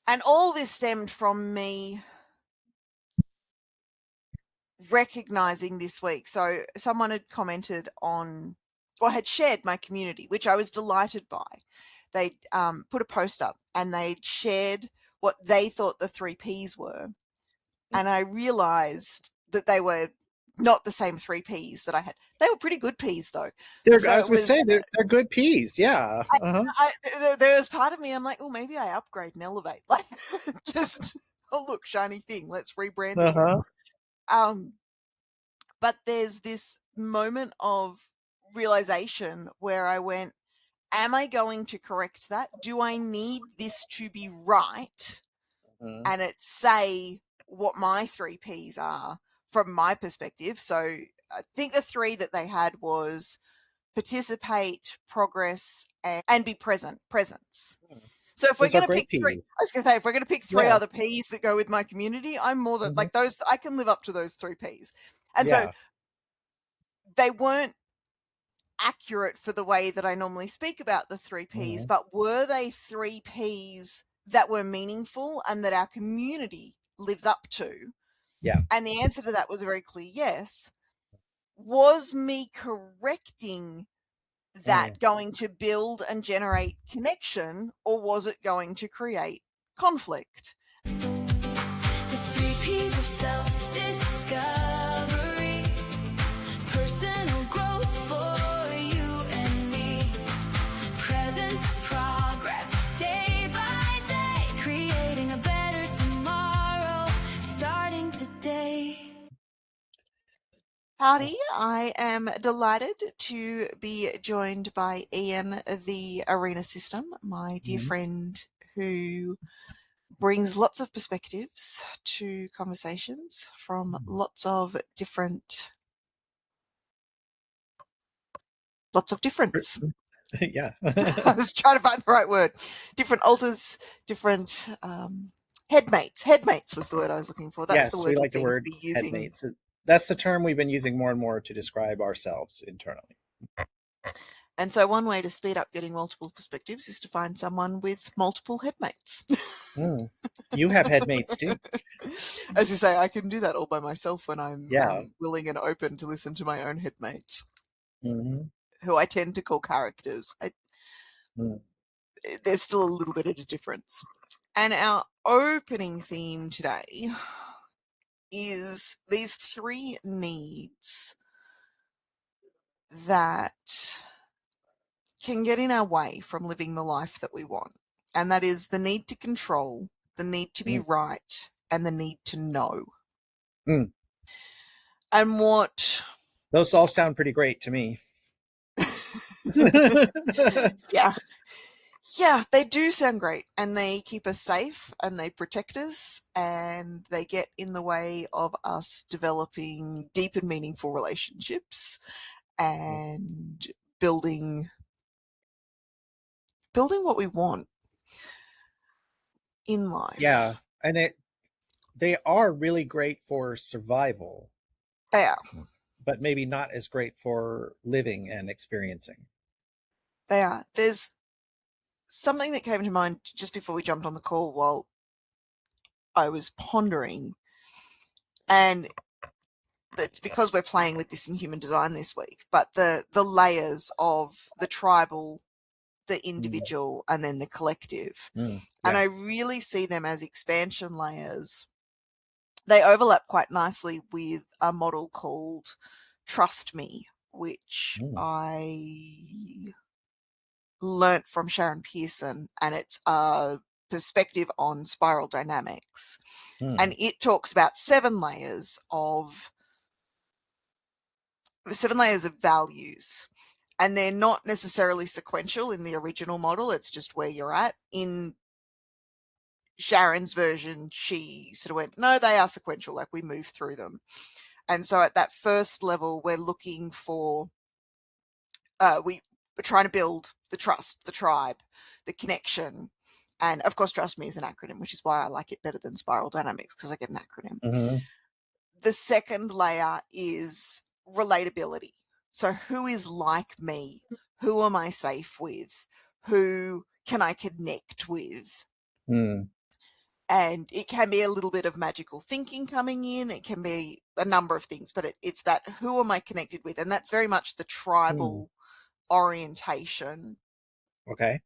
And all this stemmed from me recognizing this week. So someone had commented on, or had shared my community, which I was delighted by. They put a post up and they'd shared what they thought the 3 Ps were. And I realized that they were not the same 3 Ps that I had. They were pretty good Ps though. I was going to say they're good Ps. Yeah. There was part of me, I'm like, oh, maybe I upgrade and elevate. Like, just, oh, look, shiny thing. Let's rebrand again. But there's this moment of realization where I went, am I going to correct that? Do I need this to be right? And it say what my 3 Ps are from my perspective. So I think the 3 that they had was participate, progress, and be present, presence. So if we're going to pick 3, I was going to say, if we're going to pick 3 other Ps that go with my community, I'm more than like those. I can live up to those 3 Ps. And so they weren't accurate for the way that I normally speak about the 3 Ps, but were they 3 Ps that were meaningful and that our community lives up to? Yeah. And the answer to that was a very clear yes. Was me correcting that going to build and generate connection, or was it going to create conflict? The 3 Ps of self-discovery, personal growth for you and me, presence, progress, day by day, creating a better tomorrow, starting today. Howdy, I am delighted to be joined by Ian, the Arena System, my dear friend who brings lots of perspectives to conversations from lots of difference. Yeah. I was trying to find the right word. Different alters, different headmates. Headmates was the word I was looking for. That's the word we like the word headmates. That's the term we've been using more and more to describe ourselves internally. And so one way to speed up getting multiple perspectives is to find someone with multiple headmates. You have headmates too. As you say, I can do that all by myself when I'm willing and open to listen to my own headmates, who I tend to call characters. There's still a little bit of a difference. And our opening theme today is these 3 needs that can get in our way from living the life that we want. And that is the need to control, the need to be right, and the need to know. And what... Those all sound pretty great to me. Yeah, they do sound great, and they keep us safe, and they protect us, and they get in the way of us developing deep and meaningful relationships and building what we want in life. Yeah, and they are really great for survival. They are. But maybe not as great for living and experiencing. They are. There's something that came to mind just before we jumped on the call while I was pondering, and it's because we're playing with this in human design this week, but the layers of the tribal, the individual, and then the collective. And I really see them as expansion layers. They overlap quite nicely with a model called Trust Me, which I learnt from Sharon Pearson, and it's a perspective on spiral dynamics. And it talks about 7 layers of values. And they're not necessarily sequential in the original model. It's just where you're at. In Sharon's version, she sort of went, no, they are sequential, like we move through them. And so at that first level, we're looking for, we're trying to build the trust, the tribe, the connection. And of course, Trust Me is an acronym, which is why I like it better than Spiral Dynamics, because I get an acronym. The second layer is relatability. So who is like me? Who am I safe with? Who can I connect with? And it can be a little bit of magical thinking coming in. It can be a number of things, but it's that who am I connected with? And that's very much the tribal orientation. Okay.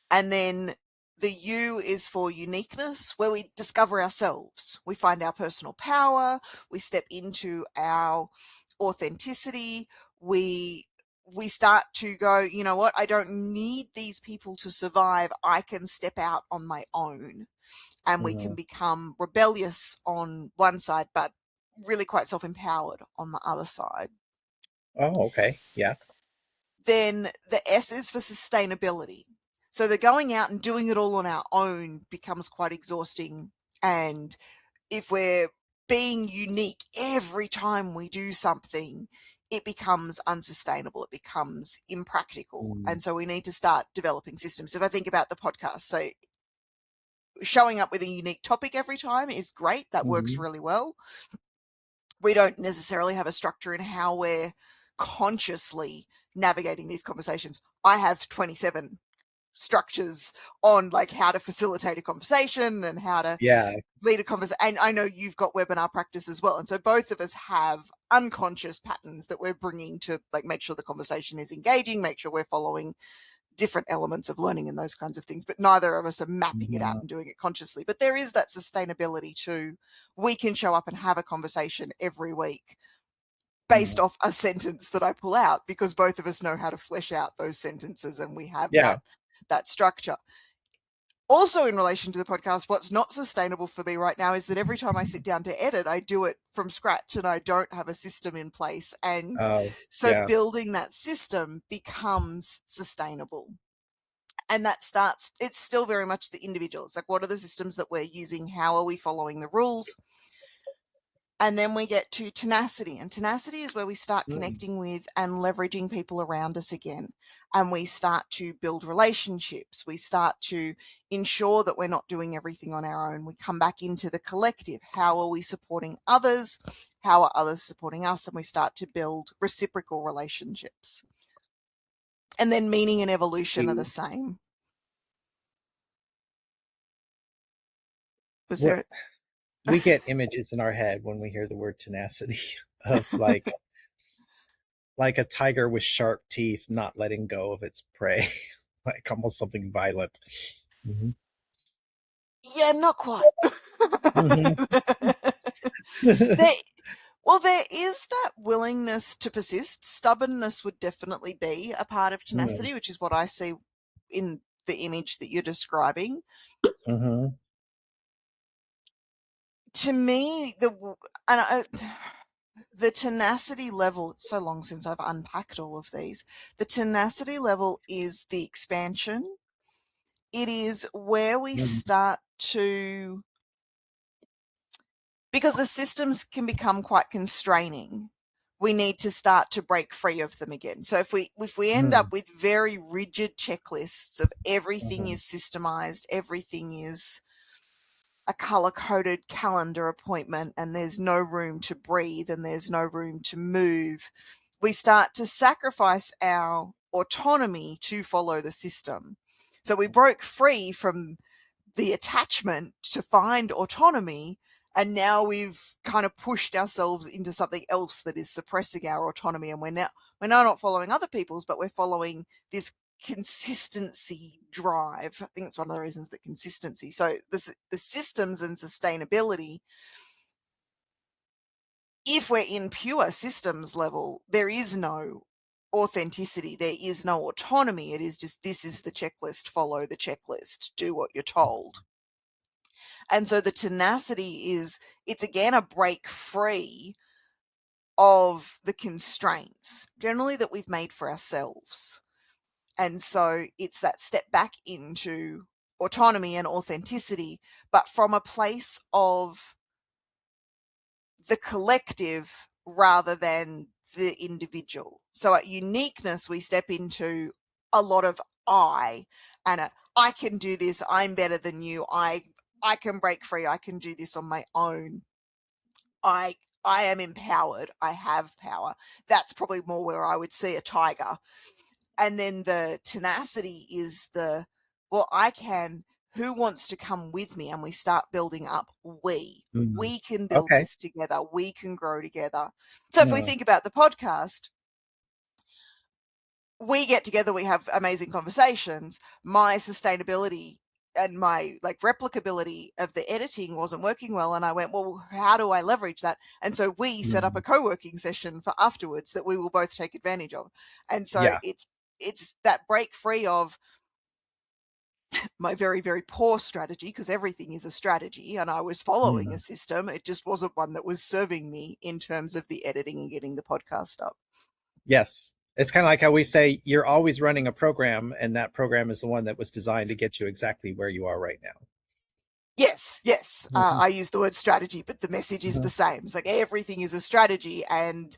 And then the U is for uniqueness, where we discover ourselves. We find our personal power. We step into our authenticity. We start to go, you know what? I don't need these people to survive. I can step out on my own. And we can become rebellious on one side, but really quite self-empowered on the other side. Oh, okay. Yeah. Then the S is for sustainability. So the going out and doing it all on our own becomes quite exhausting. And if we're being unique every time we do something, it becomes unsustainable. It becomes impractical. And so we need to start developing systems. If I think about the podcast, so showing up with a unique topic every time is great. That works really well. We don't necessarily have a structure in how we're consciously navigating these conversations. I have 27 structures on like how to facilitate a conversation and how to lead a conversation. And I know you've got webinar practice as well. And so both of us have unconscious patterns that we're bringing to like make sure the conversation is engaging, make sure we're following different elements of learning and those kinds of things, but neither of us are mapping it out and doing it consciously. But there is that sustainability too. We can show up and have a conversation every week based off a sentence that I pull out, because both of us know how to flesh out those sentences and we have that structure. Also, in relation to the podcast, what's not sustainable for me right now is that every time I sit down to edit, I do it from scratch and I don't have a system in place. And building that system becomes sustainable. And that starts, it's still very much the individual. It's like, what are the systems that we're using? How are we following the rules? And then we get to tenacity. And tenacity is where we start connecting with and leveraging people around us again. And we start to build relationships. We start to ensure that we're not doing everything on our own. We come back into the collective. How are we supporting others? How are others supporting us? And we start to build reciprocal relationships. And then meaning and evolution are the same. We get images in our head when we hear the word tenacity of like a tiger with sharp teeth not letting go of its prey, like almost something violent. Yeah, not quite. There is that willingness to persist. Stubbornness would definitely be a part of tenacity, which is what I see in the image that you're describing. To me, the tenacity level, it's so long since I've unpacked all of these. The tenacity level is the expansion. It is where we start to, because the systems can become quite constraining, we need to start to break free of them again. So if we end up with very rigid checklists of everything is systemized, everything is a color-coded calendar appointment, and there's no room to breathe and there's no room to move, we start to sacrifice our autonomy to follow the system. So we broke free from the attachment to find autonomy, and now we've kind of pushed ourselves into something else that is suppressing our autonomy, and we're now not following other people's, but we're following this consistency drive. I think it's one of the reasons that consistency. So the systems and sustainability, if we're in pure systems level, there is no authenticity. There is no autonomy. It is just, this is the checklist, follow the checklist, do what you're told. And so the tenacity is, it's again a break free of the constraints generally that we've made for ourselves. And so it's that step back into autonomy and authenticity, but from a place of the collective rather than the individual. So at uniqueness, we step into a lot of I, and I can do this, I'm better than you, I can break free, I can do this on my own, I am empowered, I have power. That's probably more where I would see a tiger. And then the tenacity is the, well, I can who wants to come with me, and we start building up. We can build Okay. this together. We can grow together. So if we think about the podcast, we get together, we have amazing conversations. My sustainability and my replicability of the editing wasn't working well, and I went, well, how do I leverage that? And so we set up a co-working session for afterwards that we will both take advantage of. And so it's that break free of my very, very poor strategy, because everything is a strategy, and I was following a system. It just wasn't one that was serving me in terms of the editing and getting the podcast up. Yes. It's kind of like how we say you're always running a program, and that program is the one that was designed to get you exactly where you are right now. Yes. I use the word strategy, but the message is the same. It's like everything is a strategy, and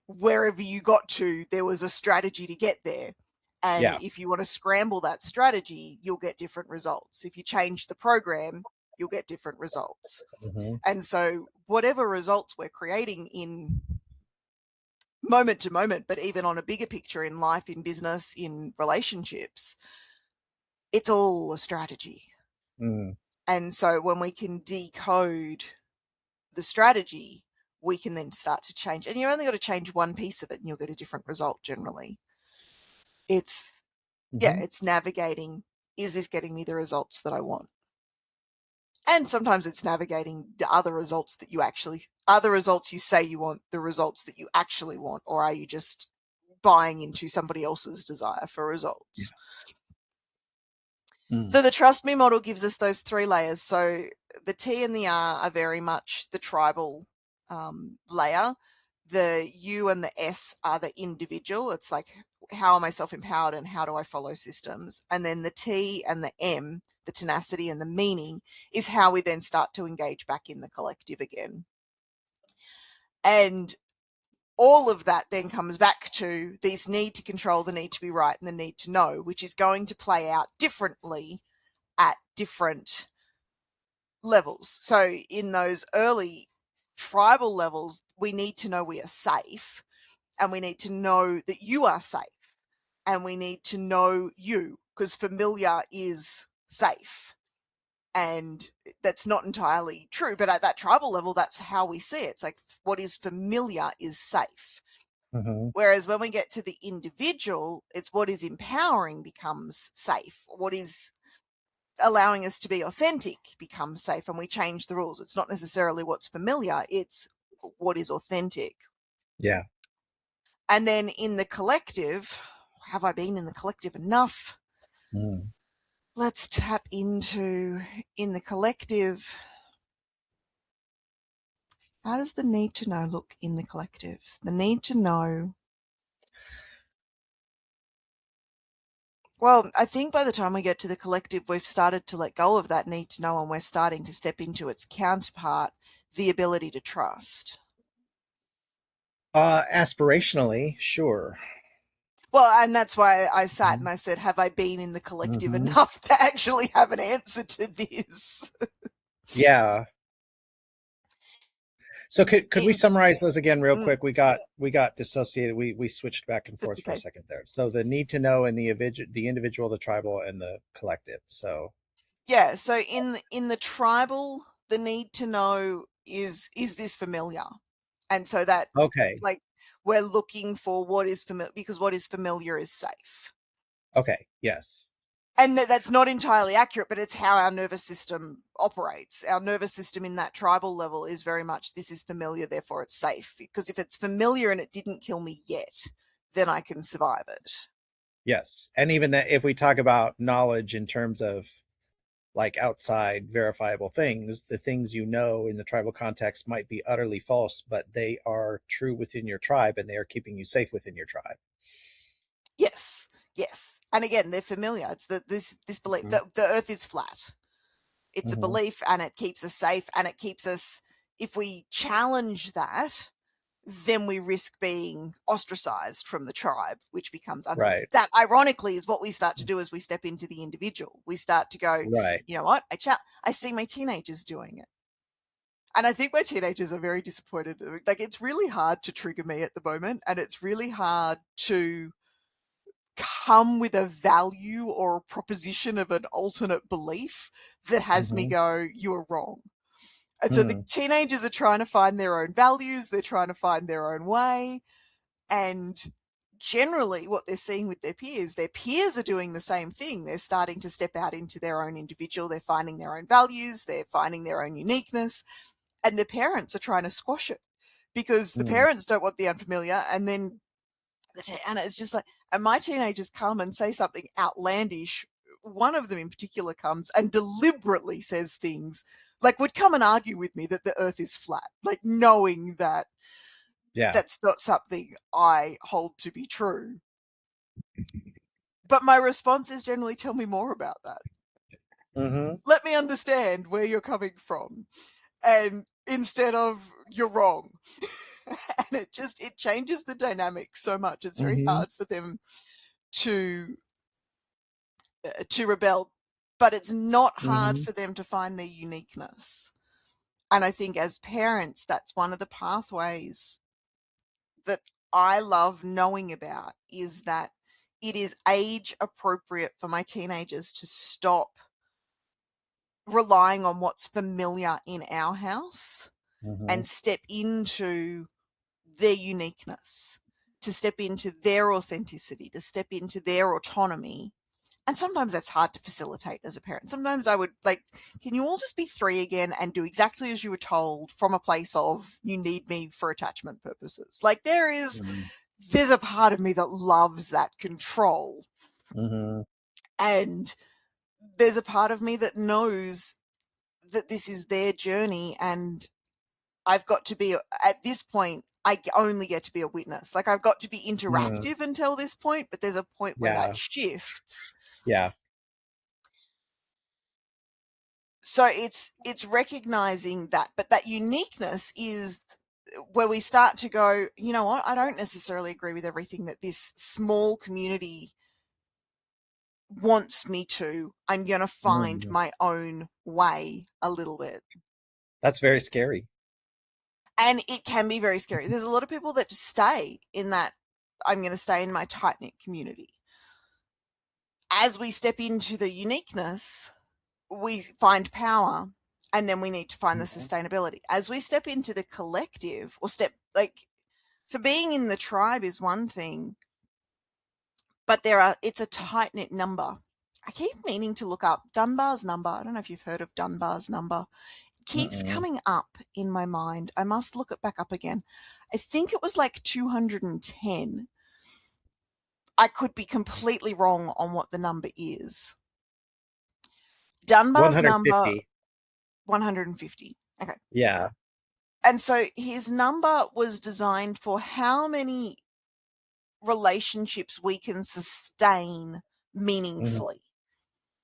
wherever you got to, there was a strategy to get there. And if you want to scramble that strategy, you'll get different results. If you change the program, you'll get different results. And so whatever results we're creating in moment to moment, but even on a bigger picture in life, in business, in relationships, it's all a strategy. And so when we can decode the strategy, we can then start to change. And you only got to change one piece of it and you'll get a different result generally. It's, it's navigating, is this getting me the results that I want? And sometimes it's navigating the other results that you actually, other results you say you want, the results that you actually want, or are you just buying into somebody else's desire for results? So the trust me model gives us those three layers. So the T and the R are very much the tribal layer. The U and the S are the individual. It's like, how am I self-empowered and how do I follow systems? And then the T and the M, the tenacity and the meaning, is how we then start to engage back in the collective again. And all of that then comes back to these need to control, the need to be right, and the need to know, which is going to play out differently at different levels. So in those early tribal levels, we need to know we are safe, and we need to know that you are safe, and we need to know you, because familiar is safe. And that's not entirely true, but at that tribal level, that's how we see it. It's like, what is familiar is safe. Whereas when we get to the individual, it's what is empowering becomes safe. What is allowing us to be authentic becomes safe, and we change the rules. It's not necessarily what's familiar, it's what is authentic. Yeah. And then in the collective, have I been in the collective enough? Let's tap into, in the collective, how does the need to know look in the collective? The need to know. Well, I think by the time we get to the collective, we've started to let go of that need to know, and we're starting to step into its counterpart, the ability to trust. Aspirationally, sure. Well, and that's why I sat and I said, have I been in the collective enough to actually have an answer to this? Yeah. So could we summarize those again real quick? We got dissociated. We switched back and forth for a second there. So the need to know in the individual, the tribal, and the collective. So yeah. So in the tribal, the need to know is this familiar? And so that like we're looking for what is familiar, because what is familiar is safe. Okay. Yes. And that's not entirely accurate, but it's how our nervous system operates. Our nervous system in that tribal level is very much, this is familiar, therefore it's safe. Because if it's familiar and it didn't kill me yet, then I can survive it. Yes. And even that, if we talk about knowledge in terms of like outside verifiable things, the things you know in the tribal context might be utterly false, but they are true within your tribe, and they are keeping you safe within your tribe. Yes. Yes. And again, they're familiar. It's this belief that the earth is flat. It's a belief, and it keeps us safe, and it keeps us, if we challenge that, then we risk being ostracized from the tribe, which becomes unsafe. Right. That ironically is what we start to do as we step into the individual. We start to go, you know what? I see my teenagers doing it. And I think my teenagers are very disappointed. Like, it's really hard to trigger me at the moment, and it's really hard to come with a value or a proposition of an alternate belief that has me go, you are wrong. And so the teenagers are trying to find their own values. They're trying to find their own way. And generally what they're seeing with their peers are doing the same thing. They're starting to step out into their own individual. They're finding their own values. They're finding their own uniqueness. And the parents are trying to squash it because the parents don't want the unfamiliar. And then and it's just like, and my teenagers come and say something outlandish. One of them in particular comes and deliberately says things like would come and argue with me that the earth is flat, like knowing that that's not something I hold to be true. But my response is generally, tell me more about that. Let me understand where you're coming from. And instead of, you're wrong. And it changes the dynamic so much. It's very hard for them to rebel, but it's not hard for them to find their uniqueness. And I think as parents, that's one of the pathways that I love knowing about, is that it is age appropriate for my teenagers to stop relying on what's familiar in our house and step into their uniqueness, to step into their authenticity, to step into their autonomy. And sometimes that's hard to facilitate as a parent. Sometimes I would like, can you all just be 3 again and do exactly as you were told from a place of, you need me for attachment purposes? Like there's a part of me that loves that control. And there's a part of me that knows that this is their journey, and I've got to be, at this point, I only get to be a witness. Like I've got to be interactive until this point, but there's a point where that shifts. So it's recognizing that, but that uniqueness is where we start to go, you know what, I don't necessarily agree with everything that this small community wants me to. I'm going to find my own way a little bit. That's very scary. And it can be very scary. There's a lot of people that just stay in that, I'm going to stay in my tight-knit community. As we step into the uniqueness, we find power, and then we need to find the sustainability. As we step into the collective, or so being in the tribe is one thing, but it's a tight-knit number. I keep meaning to look up Dunbar's number. I don't know if you've heard of Dunbar's number. It keeps coming up in my mind. I must look it back up again. I think it was like 210. I could be completely wrong on what the number is. Dunbar's 150. number, 150. Okay. Yeah. And so his number was designed for how many relationships we can sustain meaningfully.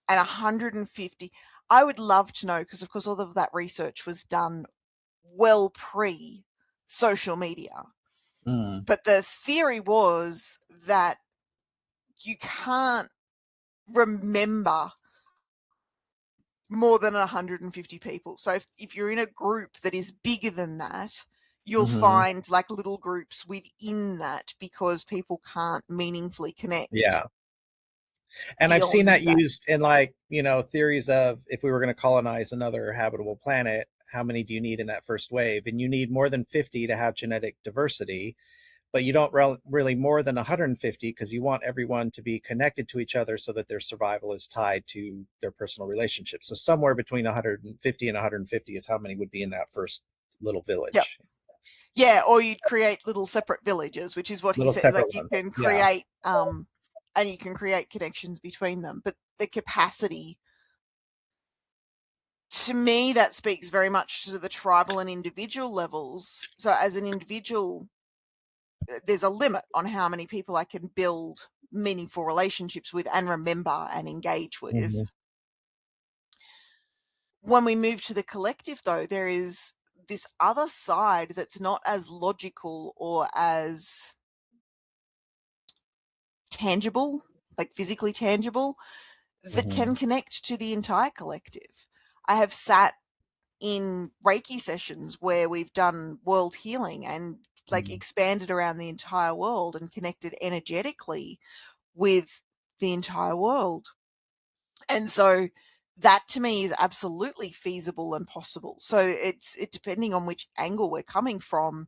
And 150. I would love to know, because of course all of that research was done well pre-social media. But the theory was that you can't remember more than 150 people. So if you're in a group that is bigger than that, you'll find like little groups within that, because people can't meaningfully connect. Yeah. And I've seen that used in theories of, if we were going to colonize another habitable planet, how many do you need in that first wave? And you need more than 50 to have genetic diversity, but you don't really more than 150, because you want everyone to be connected to each other so that their survival is tied to their personal relationships. So somewhere between 150 and 150 is how many would be in that first little village. Yep. Yeah, or you'd create little separate villages, which is what he said. Like you can create, and you can create connections between them. But the capacity, to me, that speaks very much to the tribal and individual levels. So as an individual, there's a limit on how many people I can build meaningful relationships with and remember and engage with. When we move to the collective, though, there is this other side that's not as logical or as tangible, like physically tangible, that can connect to the entire collective. I have sat in Reiki sessions where we've done world healing and expanded around the entire world and connected energetically with the entire world. And so that to me is absolutely feasible and possible. So it's depending on which angle we're coming from.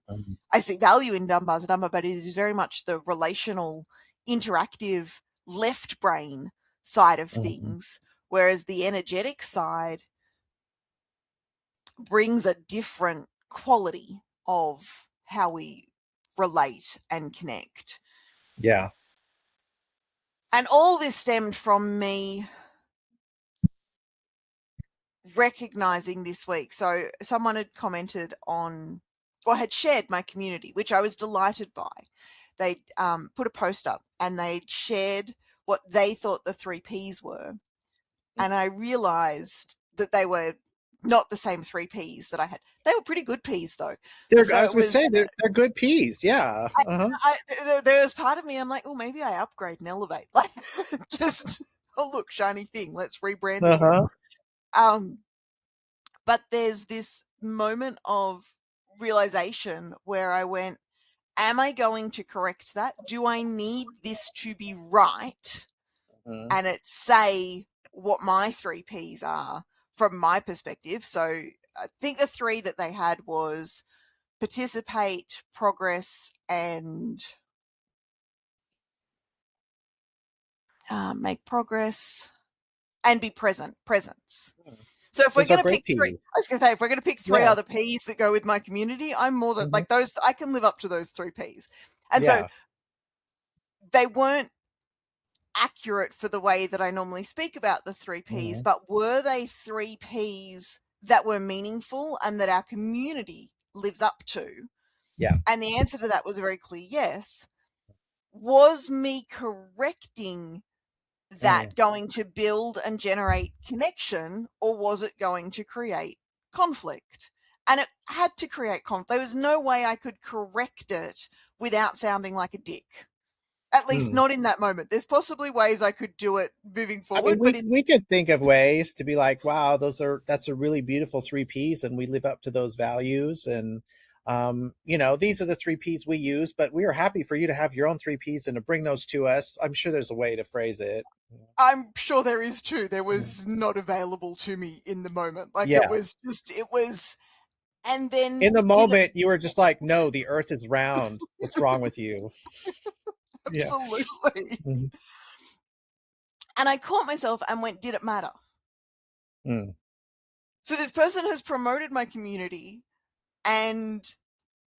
I see value in Dunbar's number, but it is very much the relational, interactive left brain side of things, whereas the energetic side brings a different quality of how we relate and connect. Yeah. And all this stemmed from me recognizing this week. So someone had commented on, or had shared my community, which I was delighted by. They put a post up and they shared what they thought the 3 Ps were. And I realized that they were not the same 3 Ps that I had. They were pretty good Ps though. I was going to say, they're good Ps. Yeah. There was part of me, I'm like, oh, maybe I upgrade and elevate. Like, just, oh, look, shiny thing. Let's rebrand again. But there's this moment of realization where I went, am I going to correct that? Do I need this to be right? And it say what my 3 Ps are from my perspective. So I think the 3 that they had was participate, progress, and make progress and be presence. So if we're going to pick 3, I was going to say, if we're going to pick 3 other Ps that go with my community, I'm more than like those. I can live up to those 3 Ps. And so they weren't accurate for the way that I normally speak about the 3 Ps, but were they 3 Ps that were meaningful and that our community lives up to? Yeah. And the answer to that was a very clear yes. Was me correcting that going to build and generate connection, or was it going to create conflict? And it had to create conflict. There was no way I could correct it without sounding like a dick. At least not in that moment. There's possibly ways I could do it moving forward. I mean, we could think of ways to be like, wow, that's a really beautiful 3 Ps and we live up to those values. And, these are the 3 Ps we use, but we are happy for you to have your own 3 Ps and to bring those to us. I'm sure there's a way to phrase it. I'm sure there is too. There was not available to me in the moment. Like it was, and then in the moment you were just like, no, the earth is round. What's wrong with you? Absolutely. And I caught myself and went, did it matter? So this person has promoted my community and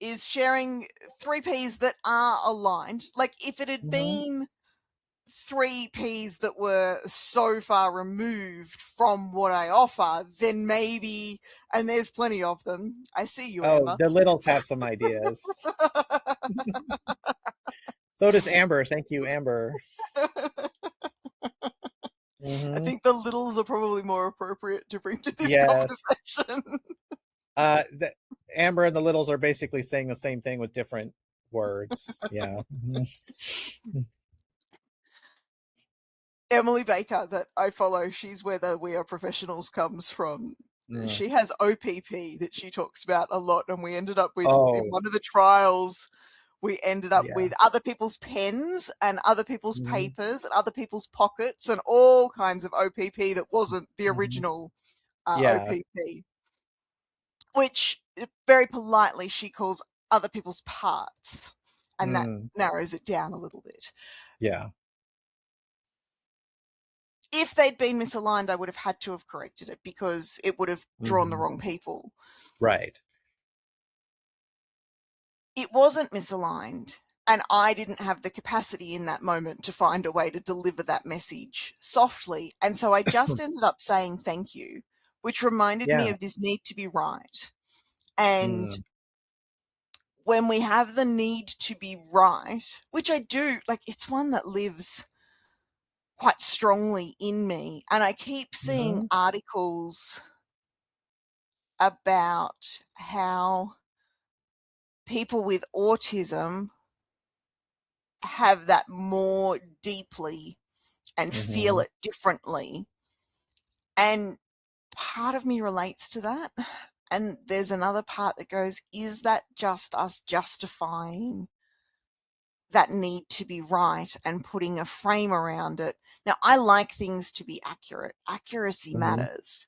is sharing 3 Ps that are aligned. Like if it had been 3 Ps that were so far removed from what I offer, then maybe, and there's plenty of them. I see you, Amber. The littles have some ideas. So does Amber. Thank you, Amber. I think the littles are probably more appropriate to bring to this conversation. Amber and the littles are basically saying the same thing with different words. Yeah. Emily Baker, that I follow, she's where the We Are Professionals comes from. She has OPP that she talks about a lot, and we ended up with, in one of the trials, we ended up with other people's pens and other people's papers and other people's pockets and all kinds of OPP that wasn't the original OPP, which very politely she calls other people's parts, and that narrows it down a little bit. Yeah. If they'd been misaligned, I would have had to have corrected it because it would have drawn the wrong people. Right. It wasn't misaligned, and I didn't have the capacity in that moment to find a way to deliver that message softly. And so I just ended up saying thank you, which reminded me of this need to be right. And when we have the need to be right, which I do, like it's one that lives quite strongly in me. And I keep seeing articles about how people with autism have that more deeply and feel it differently. And part of me relates to that. And there's another part that goes, is that just us justifying that need to be right and putting a frame around it. Now, I like things to be accurate. Accuracy matters.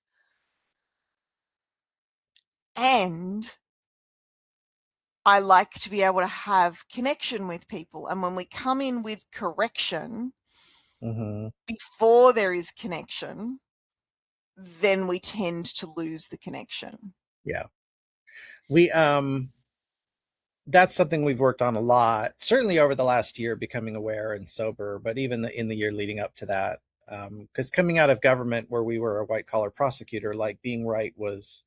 And I like to be able to have connection with people. And when we come in with correction before there is connection, then we tend to lose the connection. Yeah. We, that's something we've worked on a lot, certainly over the last year, becoming aware and sober, but even in the year leading up to that. Because coming out of government where we were a white collar prosecutor, like being right was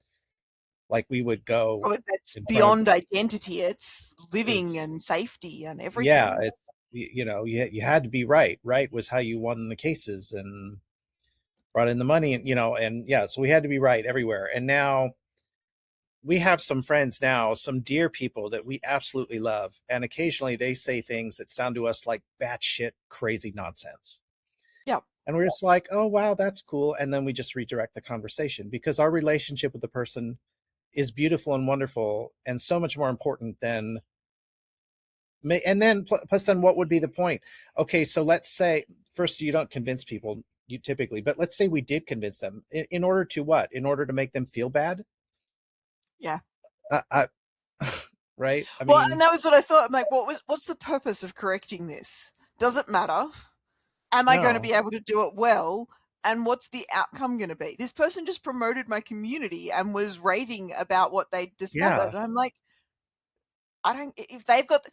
like we would go. Oh, that's beyond identity. It's living and safety and everything. Yeah, it's, you know, you had to be right. Right was how you won the cases and brought in the money, and, you know, and yeah, so we had to be right everywhere. And now we have some friends now, some dear people that we absolutely love, and occasionally they say things that sound to us like batshit crazy nonsense. Yeah. And we're just like, oh, wow, that's cool. And then we just redirect the conversation because our relationship with the person is beautiful and wonderful and so much more important than, and then plus then what would be the point? Okay, so let's say, first, you don't convince people, you typically, but let's say we did convince them. In order to what? In order to make them feel bad? Yeah. Right? I well, mean, and that was what I thought. I'm like, what's the purpose of correcting this? Does it matter? Am I going to be able to do it well? And what's the outcome going to be? This person just promoted my community and was raving about what they discovered. Yeah. And I'm like, if they've got,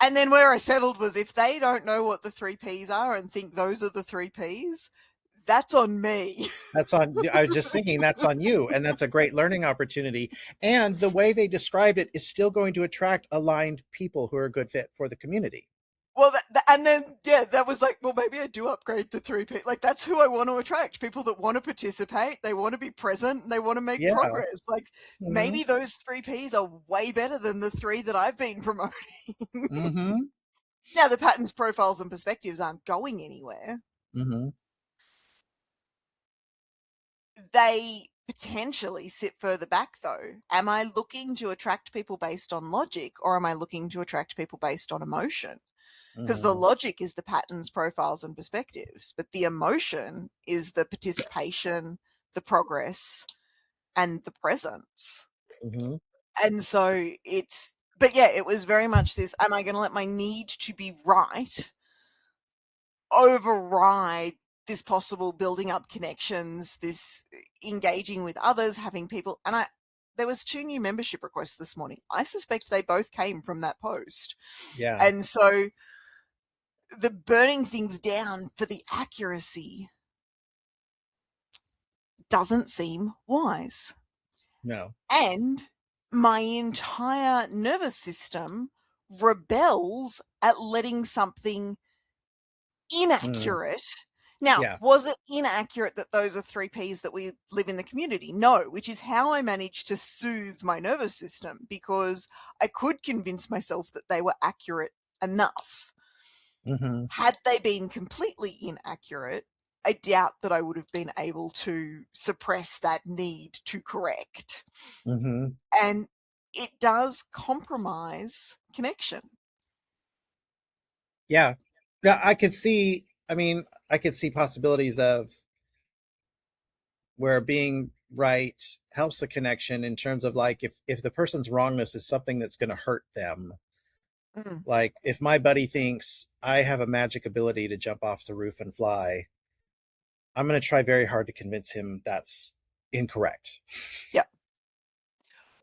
and then where I settled was if they don't know what the 3 Ps are and think those are the 3 Ps, that's on me. That's on, I was just thinking that's on you. And that's a great learning opportunity. And the way they described it is still going to attract aligned people who are a good fit for the community. Well, and then, yeah, that was like, well, maybe I do upgrade the 3 P. Like, that's who I want to attract. People that want to participate, they want to be present, and they want to make progress. Like, maybe those 3 Ps are way better than the 3 that I've been promoting. Now, the patterns, profiles, and perspectives aren't going anywhere. They potentially sit further back, though. Am I looking to attract people based on logic, or am I looking to attract people based on emotion? Because the logic is the patterns, profiles, and perspectives, but the emotion is the participation, the progress, and the presence. And so but yeah, it was very much this, am I going to let my need to be right override this possible building up connections, this engaging with others, having people, and there was 2 new membership requests this morning. I suspect they both came from that post. Yeah. And so the burning things down for the accuracy doesn't seem wise. No. And my entire nervous system rebels at letting something inaccurate. Now, was it inaccurate that those are 3 Ps that we live in the community? No, which is how I managed to soothe my nervous system, because I could convince myself that they were accurate enough. Had they been completely inaccurate, I doubt that I would have been able to suppress that need to correct. And it does compromise connection. Yeah. I could see possibilities of where being right helps the connection in terms of, like, if the person's wrongness is something that's going to hurt them. Like, if my buddy thinks I have a magic ability to jump off the roof and fly, I'm going to try very hard to convince him that's incorrect. Yeah.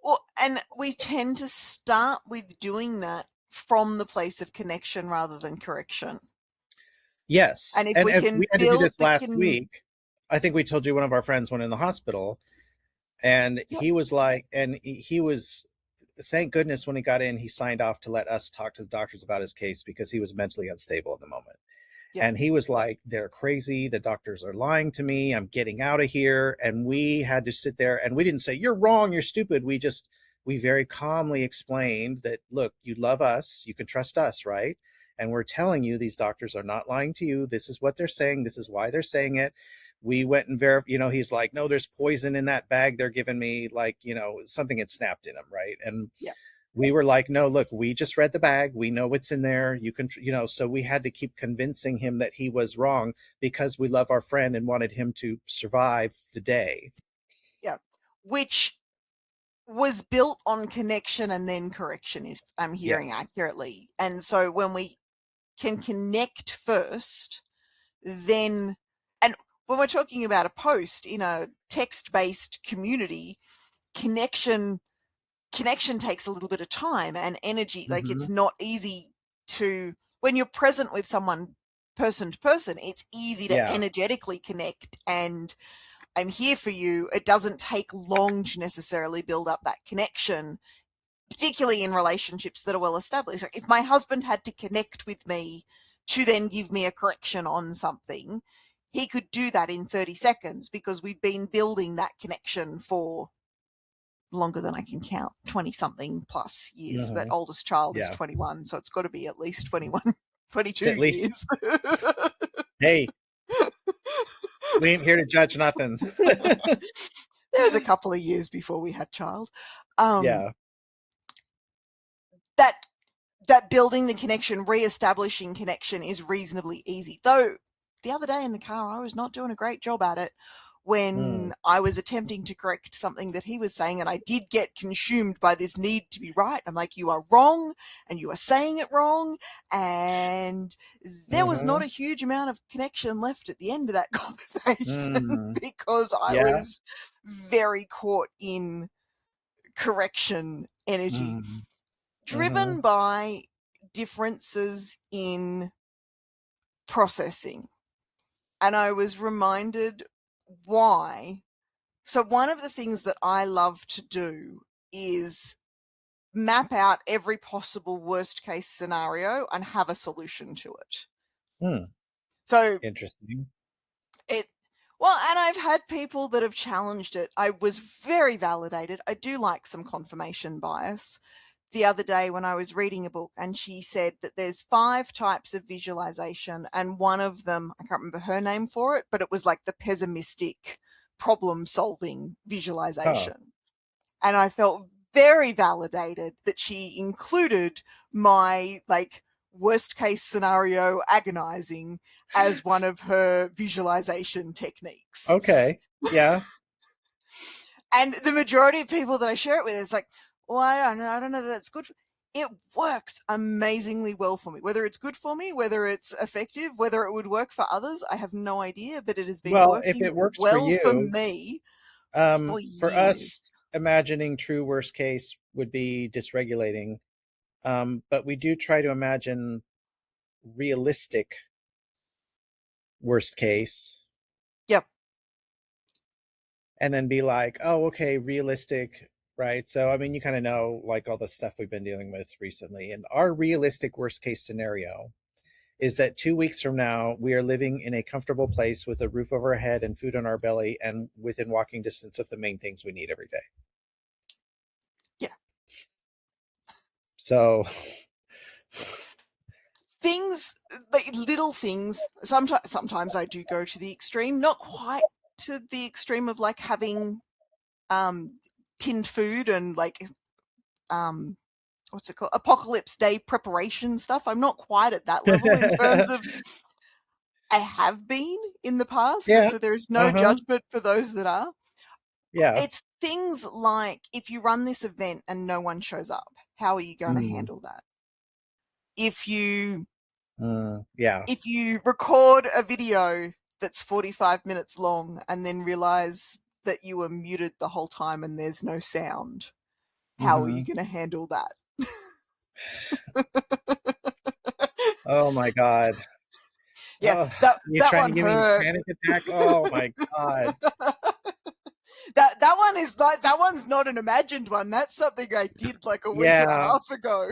Well, and we tend to start with doing that from the place of connection rather than correction. Yes. And if we had to do this last week, I think we told you one of our friends went in the hospital, and he was like, he was, thank goodness when he got in, he signed off to let us talk to the doctors about his case because he was mentally unstable at the moment. And he was like, they're crazy. The doctors are lying to me. I'm getting out of here. And we had to sit there, and we didn't say, you're wrong, you're stupid. We very calmly explained that, look, you love us. You can trust us, right? And we're telling you, these doctors are not lying to you. This is what they're saying. This is why they're saying it. We went and verified, he's like, no, there's poison in that bag they're giving me. Like, something had snapped in him, right? And we were like, no, look, we just read the bag. We know what's in there. You can, so we had to keep convincing him that he was wrong because we love our friend and wanted him to survive the day. Yeah. Which was built on connection and then correction, is I'm hearing accurately. And so when we can connect first, then, and when we're talking about a post in a text-based community, connection takes a little bit of time and energy. Like it's not easy to, when you're present with someone person to person, it's easy to energetically connect and I'm here for you. It doesn't take long to necessarily build up that connection, particularly in relationships that are well established. Like if my husband had to connect with me to then give me a correction on something, he could do that in 30 seconds because we've been building that connection for longer than I can count, 20 something plus years. That oldest child is 21, so it's got to be at least 21, 22 years. Hey, we ain't here to judge nothing. There was a couple of years before we had child. That building the connection, re-establishing connection is reasonably easy. Though the other day in the car, I was not doing a great job at it when I was attempting to correct something that he was saying, and I did get consumed by this need to be right. I'm like, you are wrong, and you are saying it wrong, and there was not a huge amount of connection left at the end of that conversation because I was very caught in correction energy. Driven by differences in processing. And I was reminded why. So one of the things that I love to do is map out every possible worst case scenario and have a solution to it. So interesting. And I've had people that have challenged it. I was very validated. I do like some confirmation bias. The other day when I was reading a book, and she said that there's 5 types of visualization, and one of them, I can't remember her name for it, but it was like the pessimistic problem-solving visualization. And I felt very validated that she included my worst case scenario agonizing as one of her visualization techniques. Okay. Yeah. And the majority of people that I share it with, it's like, well, I don't know that that's good. It works amazingly well for me. Whether it's good for me, whether it's effective, whether it would work for others, I have no idea. But it has been working if it works well for you, for me. For us, imagining true worst case would be dysregulating. But we do try to imagine realistic worst case. Yep. And then be like, oh, okay, realistic. Right. So, I mean, you kind of know all the stuff we've been dealing with recently. And our realistic worst case scenario is that 2 weeks from now, we are living in a comfortable place with a roof over our head and food on our belly and within walking distance of the main things we need every day. Yeah. So things, little things, sometimes I do go to the extreme, not quite to the extreme of having tinned food and what's it called, apocalypse day preparation stuff. I'm not quite at that level in terms of I have been in the past, so there's no judgment for those that are. It's things like, if you run this event and no one shows up, how are you going to handle that? If you record a video that's 45 minutes long and then realize that you were muted the whole time and there's no sound, how are you going to handle that? Oh my God. Yeah, you're that trying one to give me a panic attack. Oh my God. that one's not an imagined one. That's something I did a week and a half ago.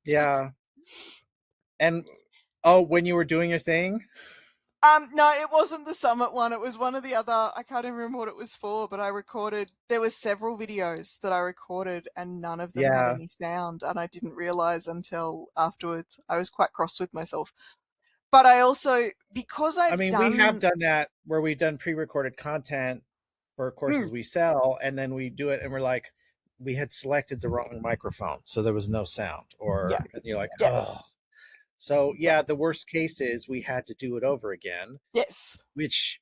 Yeah. And when you were doing your thing? No, it wasn't the summit one. It was one of the other, I can't even remember what it was for, but there were several videos that I recorded and none of them had any sound, and I didn't realize until afterwards. I was quite cross with myself. But I also, because we have done that where we've done pre-recorded content for courses we sell, and then we do it and we're like, we had selected the wrong microphone, so there was no sound, or Yeah. and you're like, Yeah. oh. So yeah, the worst case is we had to do it over again, Yes. which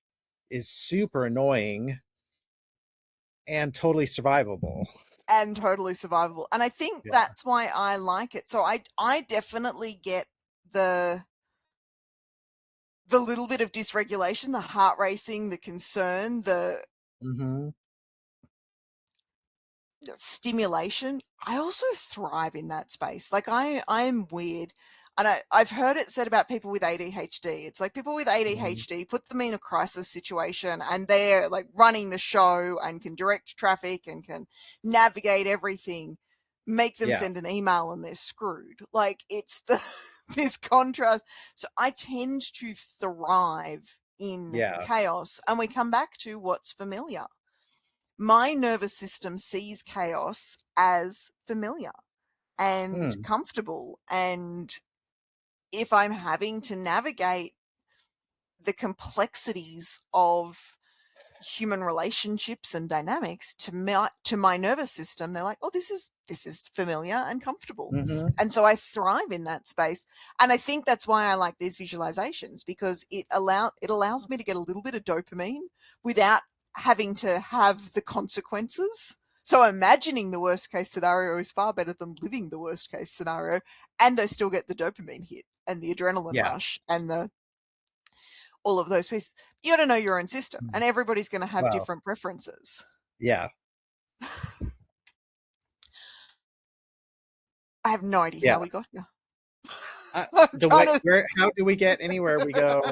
is super annoying and totally survivable. And totally survivable. And I think Yeah. that's why I like it. So I definitely get the little bit of dysregulation, the heart racing, the concern, the Mm-hmm. stimulation. I also thrive in that space. Like I'm weird. And I've heard it said about people with ADHD. It's like people with ADHD, put them in a crisis situation and they're like running the show and can direct traffic and can navigate everything. Make them Yeah. send an email and they're screwed. Like it's this contrast. So I tend to thrive in Yeah. chaos. And we come back to what's familiar. My nervous system sees chaos as familiar and comfortable. And if I'm having to navigate the complexities of human relationships and dynamics to my nervous system, they're like, oh, this is familiar and comfortable. Mm-hmm. And so I thrive in that space. And I think that's why I like these visualizations, because it allows me to get a little bit of dopamine without having to have the consequences. So imagining the worst case scenario is far better than living the worst case scenario. And I still get the dopamine hit and the adrenaline rush and all of those pieces. You got to know your own system, and everybody's going to have different preferences. Yeah. I have no idea how we got here. How do we get anywhere we go?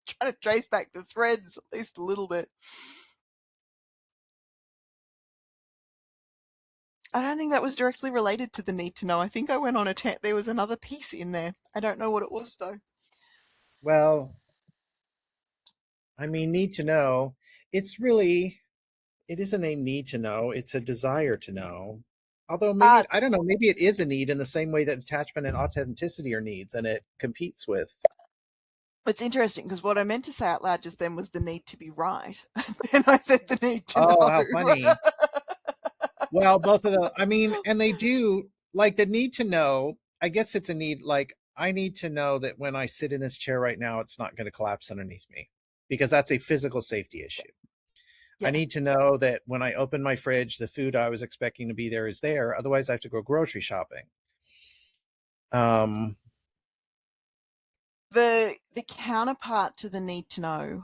Trying to trace back the threads at least a little bit. I don't think that was directly related to the need to know. I think I went on there was another piece in there. I don't know what it was though. Well, I mean, need to know. It isn't a need to know. It's a desire to know. Although maybe, I don't know, maybe it is a need in the same way that attachment and authenticity are needs, and it competes with. It's interesting because what I meant to say out loud just then was the need to be right. And I said the need to know. Oh, how funny. Well, both of them, I mean, and they do, like the need to know, I guess it's a need, like I need to know that when I sit in this chair right now, it's not going to collapse underneath me, because that's a physical safety issue. Yeah. I need to know that when I open my fridge, the food I was expecting to be there is there. Otherwise, I have to go grocery shopping. The counterpart to the need to know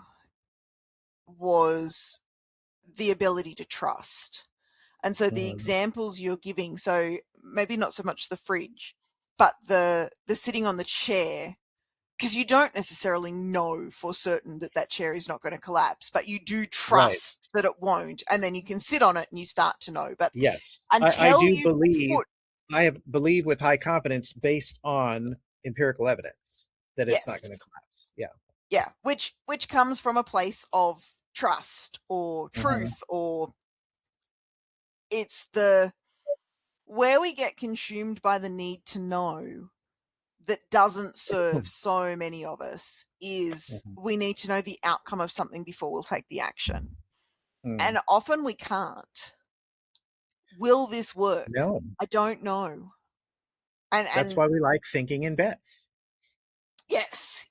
was the ability to trust. And so the examples you're giving, so maybe not so much the fridge, but the sitting on the chair, because you don't necessarily know for certain that chair is not going to collapse, but you do trust that it won't, and then you can sit on it and you start to know. But yes, until I believe with high confidence based on empirical evidence that it's not going to collapse. Yeah. Yeah, which comes from a place of trust or truth, or it's where we get consumed by the need to know that doesn't serve so many of us is we need to know the outcome of something before we'll take the action. And often we can't. Will this work? No. I don't know. And that's why we like thinking in bets. Yes.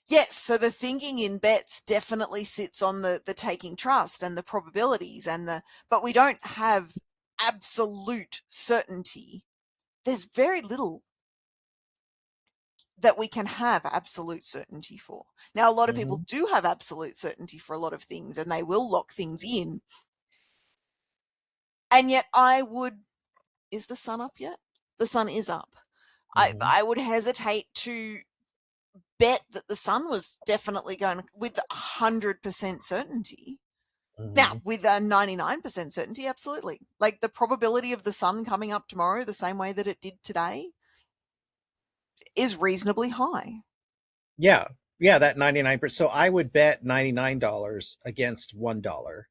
Yes, so the thinking in bets definitely sits on the taking trust and the probabilities but we don't have absolute certainty. There's very little that we can have absolute certainty for. Now, a lot of people do have absolute certainty for a lot of things, and they will lock things in. And yet is the sun up yet? The sun is up. I would hesitate to bet that the sun was definitely going with 100% certainty. Now, with a 99% certainty, absolutely. Like the probability of the sun coming up tomorrow the same way that it did today is reasonably high. Yeah, that 99%. So I would bet $99 against $1,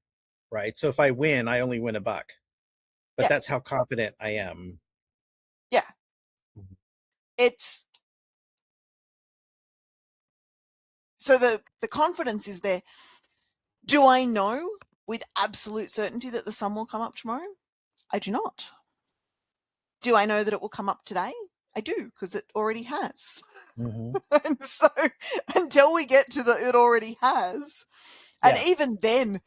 right? So if I win, I only win $1. But that's how confident I am. Yeah. It's so the confidence is there. Do I know with absolute certainty that the sun will come up tomorrow? I do not. Do I know that it will come up today? I do, because it already has. Mm-hmm. And so until we get to the it already has, and even then,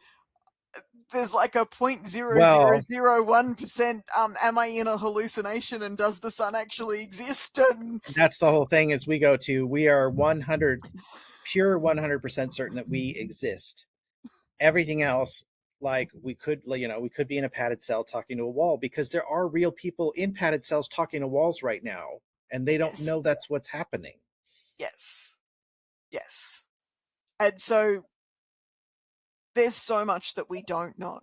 there's like a 0.0001% am I in a hallucination and does the sun actually exist? And that's the whole thing is we are 100% certain that we exist. Everything else, like we could be in a padded cell talking to a wall, because there are real people in padded cells talking to walls right now, and they don't know that's what's happening. Yes. And so there's so much that we don't know.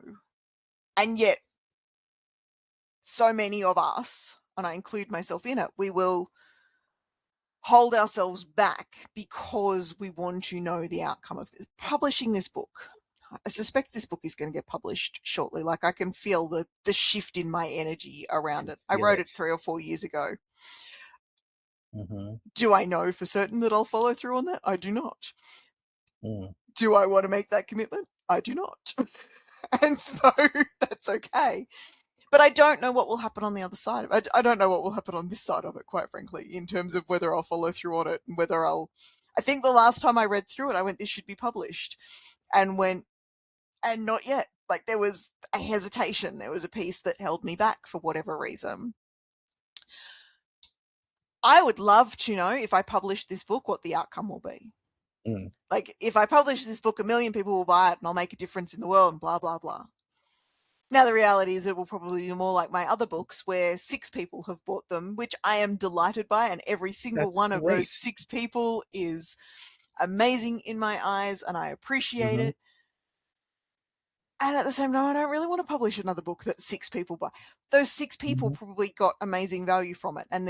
And yet so many of us, and I include myself in it, we will hold ourselves back because we want to know the outcome of this. Publishing this book. I suspect this book is going to get published shortly. Like, I can feel the shift in my energy around it. I wrote it 3 or 4 years ago. Mm-hmm. Do I know for certain that I'll follow through on that? I do not. Do I want to make that commitment? I do not. And so that's okay. But I don't know what will happen on the other side of it. I don't know what will happen on this side of it, quite frankly, in terms of whether I'll follow through on it and whether I think the last time I read through it, I went, this should be published. And not yet. Like, there was a hesitation. There was a piece that held me back for whatever reason. I would love to know, if I publish this book, what the outcome will be. Like, if I publish this book, 1 million people will buy it and I'll make a difference in the world and blah, blah, blah. Now, the reality is it will probably be more like my other books where 6 people have bought them, which I am delighted by, and every single one of those 6 people is amazing in my eyes, and I appreciate it. And at the same time, I don't really want to publish another book that 6 people buy. Those 6 people probably got amazing value from it, and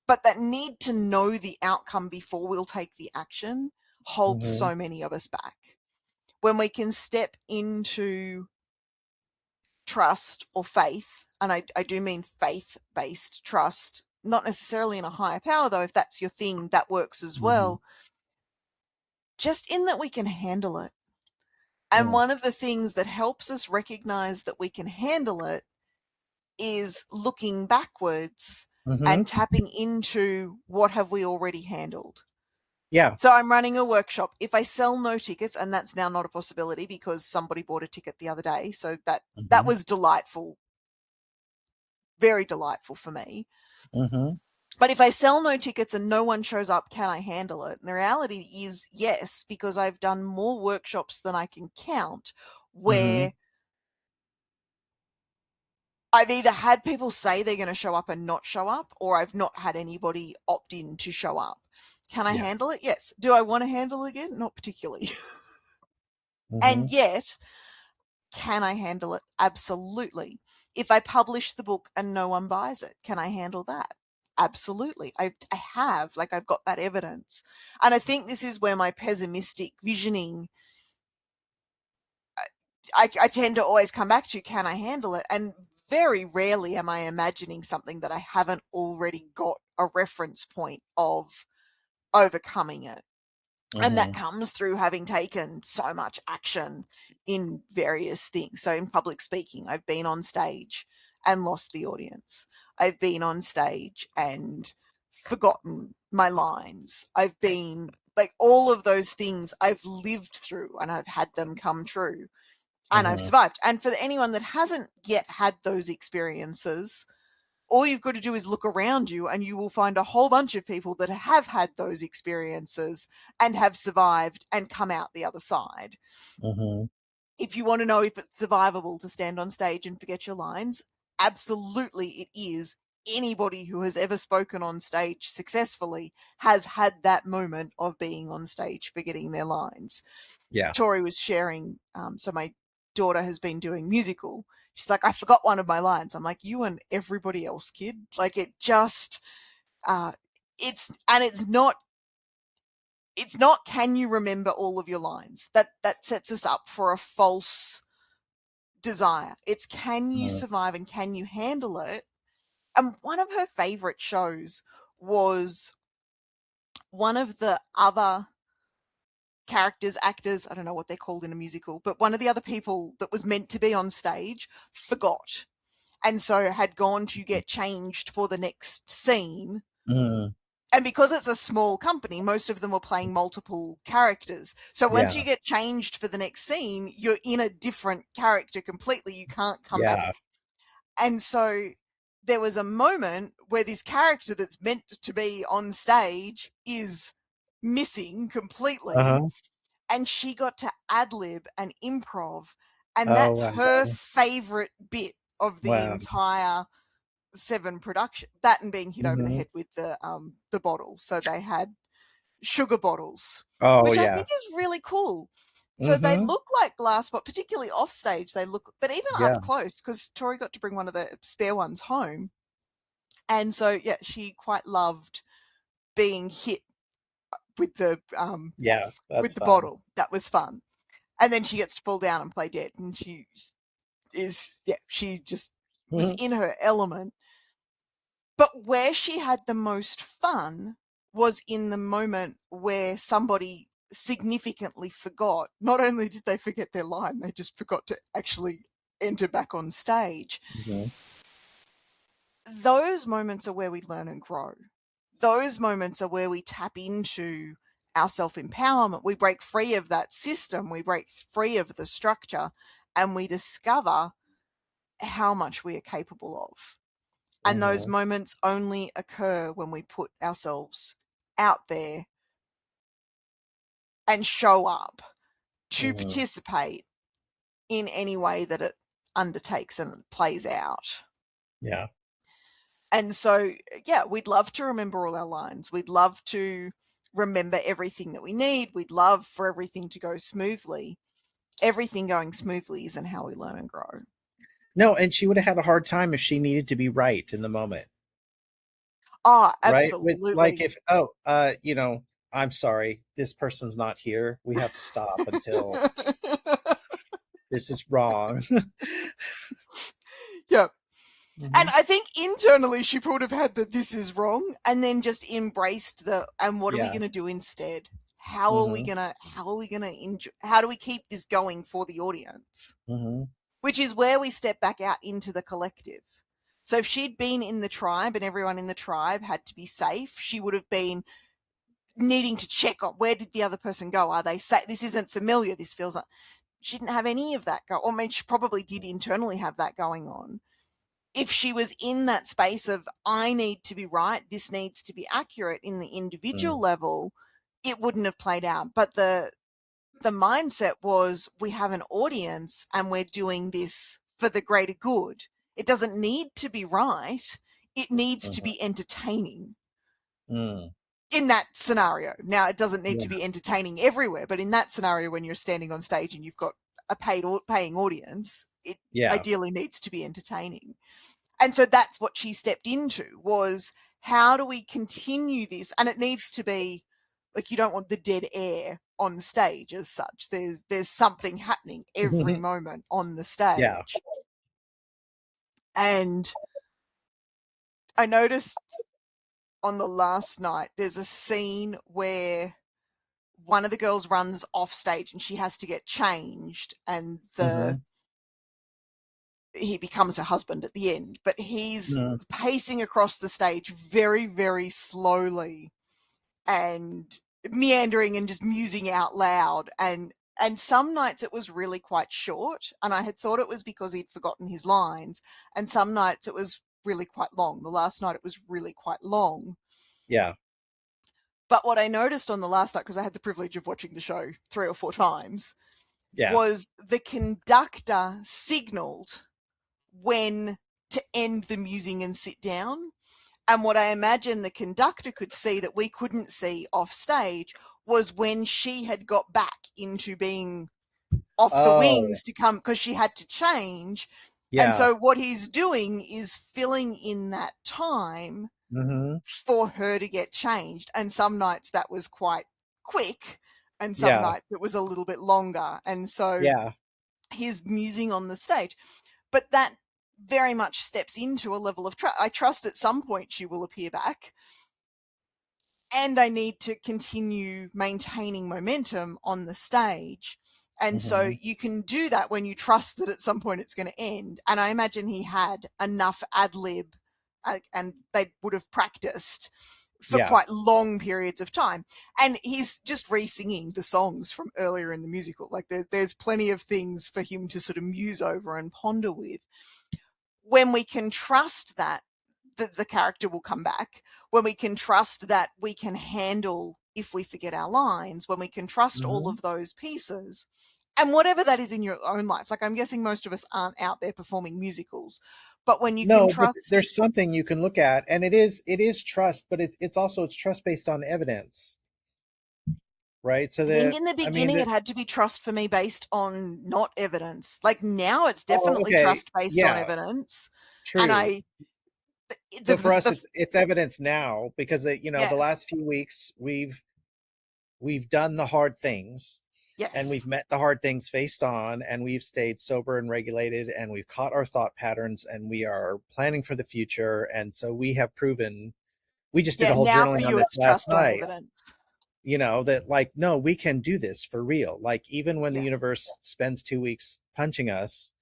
but that need to know the outcome before we'll take the action holds so many of us back. When we can step into trust or faith, and I do mean faith-based trust, not necessarily in a higher power, though. If that's your thing, that works as well. Just in that we can handle it. And one of the things that helps us recognize that we can handle it is looking backwards and tapping into what have we already handled. Yeah. So I'm running a workshop. If I sell no tickets, and that's now not a possibility because somebody bought a ticket the other day, so that was delightful, very delightful for me. But if I sell no tickets and no one shows up, can I handle it? And the reality is yes, because I've done more workshops than I can count where I've either had people say they're going to show up and not show up, or I've not had anybody opt in to show up. Can I handle it? Yes. Do I want to handle it again? Not particularly. And yet, can I handle it? Absolutely. If I publish the book and no one buys it, can I handle that? Absolutely. I have. Like, I've got that evidence. And I think this is where my pessimistic visioning, I tend to always come back to, can I handle it? And very rarely am I imagining something that I haven't already got a reference point of overcoming it. And that comes through having taken so much action in various things. So in public speaking, I've been on stage and lost the audience. I've been on stage and forgotten my lines. I've been, like, all of those things I've lived through and I've had them come true. And I've survived. And for anyone that hasn't yet had those experiences, all you've got to do is look around you and you will find a whole bunch of people that have had those experiences and have survived and come out the other side. If you want to know if it's survivable to stand on stage and forget your lines, absolutely it is. Anybody who has ever spoken on stage successfully has had that moment of being on stage forgetting their lines. Yeah. Tori was sharing, so my daughter has been doing musical. She's like, I forgot one of my lines. I'm like, you and everybody else, kid. Like, it just, it's not, can you remember all of your lines? That sets us up for a false desire. It's, can you survive and can you handle it? And one of her favorite shows was one of the other characters, actors, I don't know what they're called in a musical, but one of the other people that was meant to be on stage forgot, and so had gone to get changed for the next scene. And because it's a small company, most of them were playing multiple characters. So once you get changed for the next scene, you're in a different character completely. You can't come back. And so there was a moment where this character that's meant to be on stage is missing completely. And she got to ad-lib and improv. And that's her favorite bit of the entire 7 production, that and being hit over the head with the bottle. So they had sugar bottles, which I think is really cool. So they look like glass, but particularly off stage, they look, but even up close, because Tori got to bring one of the spare ones home. And so, yeah, she quite loved being hit with the with the bottle. That was fun. And then she gets to fall down and play dead, and she just was in her element. But where she had the most fun was in the moment where somebody significantly forgot. Not only did they forget their line, they just forgot to actually enter back on stage. Those moments are where we learn and grow. Those moments are where we tap into our self-empowerment. We break free of that system. We break free of the structure, and we discover how much we are capable of. And those moments only occur when we put ourselves out there and show up to participate in any way that it undertakes and plays out. Yeah. And so, yeah, we'd love to remember all our lines. We'd love to remember everything that we need. We'd love for everything to go smoothly. Everything going smoothly isn't how we learn and grow. No, and she would have had a hard time if she needed to be right in the moment. Oh, absolutely. Right? Like if, I'm sorry, this person's not here. We have to stop until this is wrong. Yeah. And I think internally she would have had the "this is wrong" and then just embraced and what are we going to do instead? How are we going to how do we keep this going for the audience? Which is where we step back out into the collective. So if she'd been in the tribe and everyone in the tribe had to be safe, she would have been needing to check on where did the other person go? Are they safe? This isn't familiar. This feels like she didn't have any of that go. Or maybe she probably did internally have that going on. If she was in that space of, I need to be right, this needs to be accurate in the individual level, it wouldn't have played out. But the mindset was, we have an audience and we're doing this for the greater good. It doesn't need to be right. It needs to be entertaining in that scenario. Now, it doesn't need to be entertaining everywhere, but in that scenario, when you're standing on stage and you've got a paying audience, it ideally needs to be entertaining. And so that's what she stepped into, was how do we continue this? And it needs to be like, you don't want the dead air on stage as such. There's something happening every moment on the stage. Yeah. And I noticed on the last night, there's a scene where one of the girls runs off stage and she has to get changed, and he becomes her husband at the end, but he's pacing across the stage very, very slowly and meandering and just musing out loud. And some nights it was really quite short, and I had thought it was because he'd forgotten his lines, and some nights it was really quite long. The last night it was really quite long. Yeah. But what I noticed on the last night, because I had the privilege of watching the show 3 or 4 times, was the conductor signaled when to end the musing and sit down. And what I imagine the conductor could see that we couldn't see off stage was when she had got back into being off the wings to come, because she had to change. And so what he's doing is filling in that time for her to get changed. And some nights that was quite quick, and some nights it was a little bit longer. And so he's musing on the stage. But that very much steps into a level of trust. I trust at some point she will appear back. and I need to continue maintaining momentum on the stage. And so you can do that when you trust that at some point it's going to end. And I imagine he had enough ad lib and they would have practiced for quite long periods of time. And he's just re-singing the songs from earlier in the musical. Like there's plenty of things for him to sort of muse over and ponder with. When we can trust that the character will come back, when we can trust that we can handle if we forget our lines, when we can trust all of those pieces, and whatever that is in your own life. Like, I'm guessing most of us aren't out there performing musicals, but when you can trust, but there's something you can look at, and it is trust, but it's also trust based on evidence, right? So that, I think in the beginning it had to be trust for me based on not evidence. Like now it's definitely trust based on evidence. True. And so for us, it's evidence now because the last few weeks we've done the hard things. Yes. And we've met the hard things face on, and we've stayed sober and regulated, and we've caught our thought patterns, and we are planning for the future. And so we have proven, we just did a whole journaling on this last night, that like, no, we can do this for real. Like even when the universe spends 2 weeks punching us,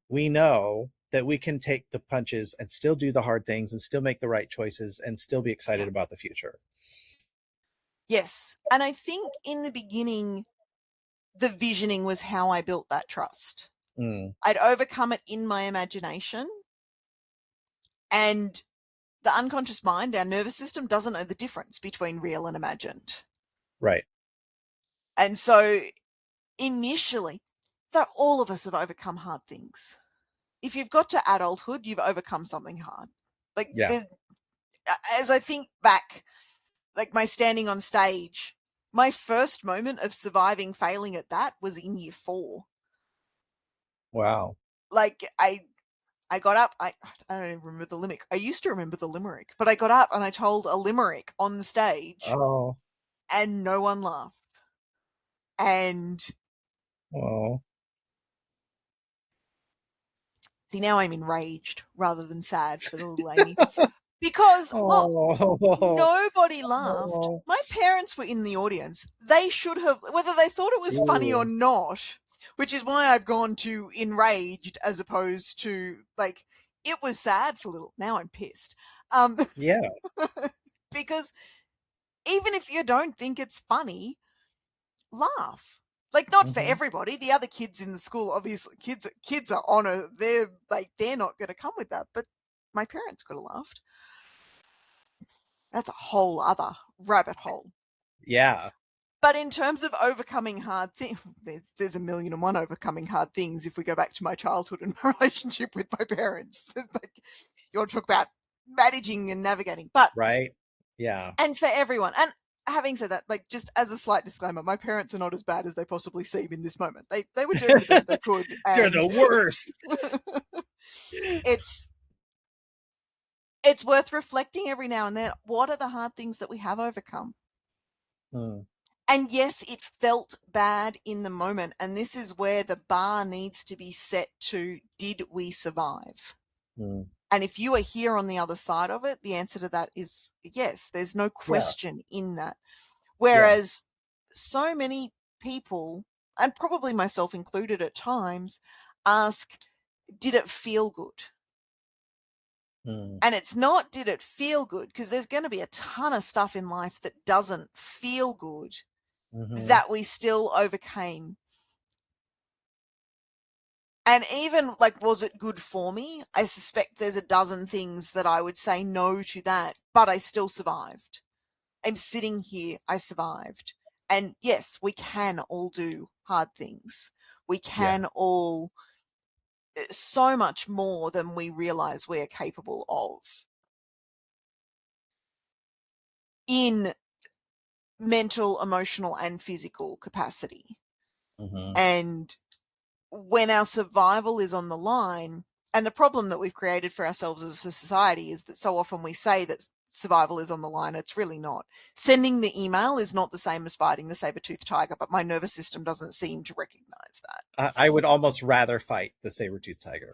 we know that we can take the punches and still do the hard things and still make the right choices and still be excited about the future. Yes. And I think in the beginning, the visioning was how I built that trust. I'd overcome it in my imagination, and the unconscious mind, our nervous system, doesn't know the difference between real and imagined. Right. And so initially, though all of us have overcome hard things. If you've got to adulthood, you've overcome something hard. Like, as I think back, like my standing on stage, my first moment of surviving failing at that was in year 4. Wow. Like I got up, I don't even remember the limerick. I used to remember the limerick, but I got up and I told a limerick on the stage. Oh. And no one laughed. And see, now I'm enraged rather than sad for the little Amy. Because nobody laughed. My parents were in the audience. They should have, whether they thought it was funny or not, which is why I've gone to enraged as opposed to, like, it was sad for little. Now I'm pissed. Because even if you don't think it's funny, laugh. Like, not for everybody. The other kids in the school, obviously, kids are on a, they're not going to come with that. But my parents could have laughed. That's a whole other rabbit hole. Yeah. But in terms of overcoming hard things, there's 1,000,001 overcoming hard things if we go back to my childhood and my relationship with my parents. Like, you want to talk about managing and navigating. But right. Yeah. And for everyone. And having said that, like, just as a slight disclaimer, my parents are not as bad as they possibly seem in this moment. They were doing the best they could. They're the worst. It's worth reflecting every now and then. What are the hard things that we have overcome? And yes, it felt bad in the moment. And this is where the bar needs to be set to, did we survive? And if you are here on the other side of it, the answer to that is yes. There's no question in that. Whereas so many people, and probably myself included at times, ask, did it feel good? And it's not, did it feel good? Because there's going to be a ton of stuff in life that doesn't feel good that we still overcame. And even, like, was it good for me? I suspect there's a dozen things that I would say no to that, but I still survived. I'm sitting here, I survived. And yes, we can all do hard things. We can all, so much more than we realize we are capable of in mental, emotional, and physical capacity. And when our survival is on the line, and the problem that we've created for ourselves as a society is that so often we say that survival is on the line. It's really not. Sending the email is not the same as fighting the saber-toothed tiger, but my nervous system doesn't seem to recognize that. I would almost rather fight the saber-toothed tiger.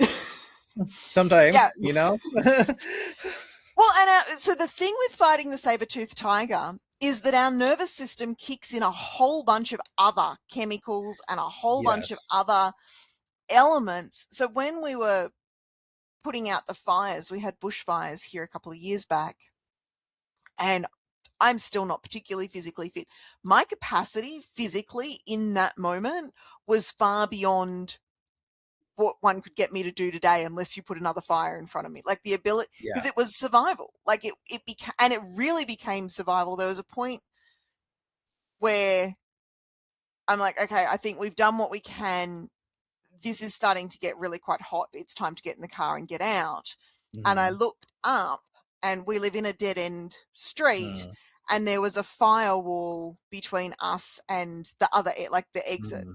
Sometimes, you know? Well, and so the thing with fighting the saber-toothed tiger is that our nervous system kicks in a whole bunch of other chemicals and a whole bunch of other elements. So when we were putting out the fires, we had bushfires here a couple of years back, and I'm still not particularly physically fit. My capacity physically in that moment was far beyond what one could get me to do today, unless you put another fire in front of me. Like the ability, because it was survival. Like it became, and it really became survival. There was a point where I'm like, okay, I think we've done what we can. This is starting to get really quite hot. It's time to get in the car and get out. And I looked up, and we live in a dead end street, and there was a firewall between us and the other, like the exit.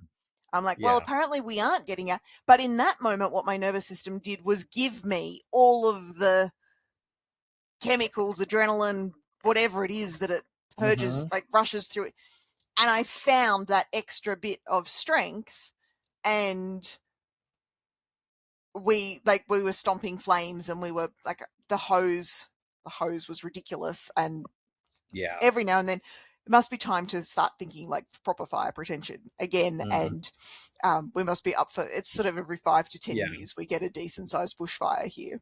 I'm like, well, apparently we aren't getting out. But in that moment, what my nervous system did was give me all of the chemicals, adrenaline, whatever it is that it purges, like rushes through it. And I found that extra bit of strength, and we were stomping flames, and we were like, the hose was ridiculous. And every now and then it must be time to start thinking like proper fire protection again. And we must be up for, it's sort of every 5 to 10 years we get a decent sized bushfire here.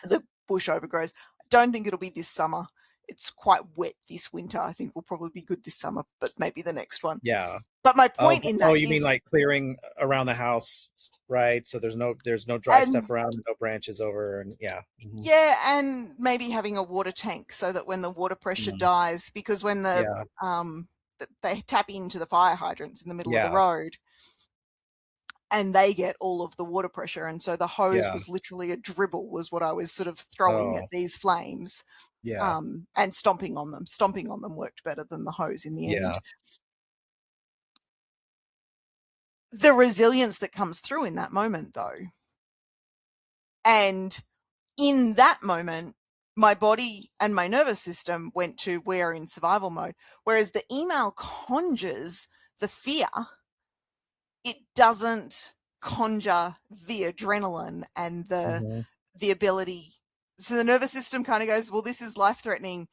The bush overgrows. I don't think it'll be this summer. It's quite wet this winter. I think we'll probably be good this summer, but maybe the next one. Yeah. But my point in that you mean like clearing around the house, right? So there's no dry stuff around, no branches over, and yeah, and maybe having a water tank so that when the water pressure dies, because when they tap into the fire hydrants in the middle of the road, and they get all of the water pressure, and so the hose was literally a dribble, was what I was sort of throwing at these flames. And stomping on them worked better than the hose in the end. The resilience that comes through in that moment, though, and in that moment, my body and my nervous system went to, we're in survival mode, whereas the email conjures the fear. It doesn't conjure the adrenaline and the ability. So the nervous system kind of goes, well, this is life-threatening